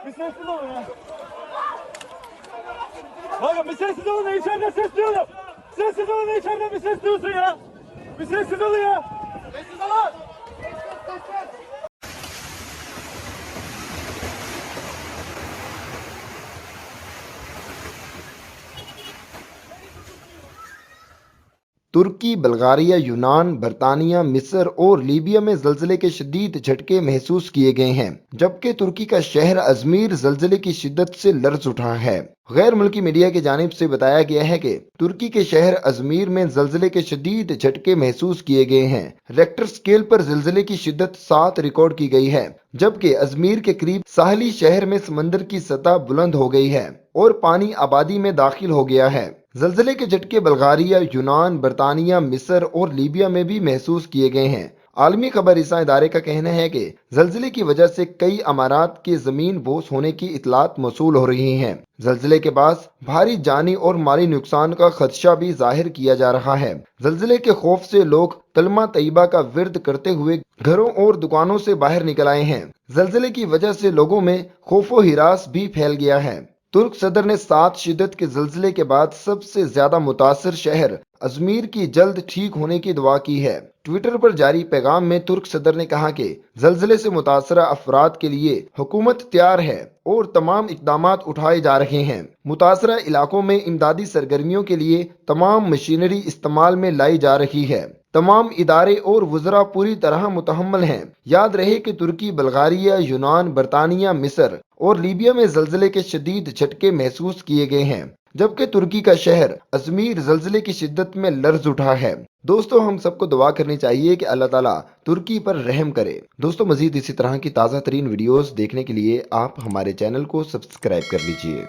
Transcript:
Bir sessiz olun ya. Bakın bir sessiz olun ya, içeride ses duyuyorum. Sessiz olun ya, içeride bir ses duyuyorsun ya. Bir sessiz olun ya. Sessiz olun. तुर्की, बल्गारिया, यूनान, बरतानिया, मिस्र और Libya में जल्जले के शदीद झटके महसूस किए गए हैं, जबकि तुर्की का शहर अजमीर जल्जले की शिद्दत से लर्ज उठा है। गैर मुल्की मीडिया की जानिब से बताया गया है कि तुर्की के शहर अजमीर में जल्जले के शदीद झटके महसूस किए गए हैं। रेक्टर स्केल पर जल्जले की शिद्दत 7 रिकॉर्ड की गई है, जबकि अजमीर के करीब साहली शहर में समंदर की सतह बुलंद हो गई है और पानी आबादी में दाखिल हो गया है। जल्जले के झटके बल्गारिया, यूनान, बरतानिया, मिस्र और लीबिया में भी महसूस किए गए हैं। आलमी खबर रसा इदारे का कहना है कि जल्जले की वजह से कई अमारात के जमीन बोस होने की इतलात मौसूल हो रही हैं। जल्जले के बाद भारी जानी और माली नुकसान का खदशा भी जाहिर किया जा रहा है। जल्जले के खौफ से लोग कलमा तैयबा का विर्द करते हुए घरों और दुकानों से बाहर निकल आए हैं। जल्जले की वजह से लोगों में खौफो हिरास भी फैल गया है। तुर्क सदर ने 7 शिद्दत के जल्जले के बाद सबसे ज्यादा मुतासर शहर अजमीर की जल्द ठीक होने की दुआ की है। ट्विटर पर जारी पैगाम में तुर्क सदर ने कहा कि जल्जले से मुतासरा अफराद के लिए हुकूमत तैयार है और तमाम इकदामात उठाए जा रहे हैं। मुतासरा इलाकों में इमदादी सरगर्मियों के लिए तमाम मशीनरी इस्तेमाल में लाई जा रही है। तमाम इदारे और वज़रा पूरी तरह मुतहम्मल हैं। याद रहे कि तुर्की, बल्गारिया, यूनान, बरतानिया, मिस्र और लीबिया में जल्जले के शदीद झटके महसूस किए गए हैं, जबकि तुर्की का शहर अजमीर जल्जले की शिद्दत में लर्ज उठा है। दोस्तों, हम सबको दुआ करनी चाहिए कि अल्लाह ताला तुर्की पर रहम करे। दोस्तों, मजीद इसी तरह की ताज़ा तरीन वीडियोस देखने के लिए आप हमारे चैनल को सब्सक्राइब कर लीजिए।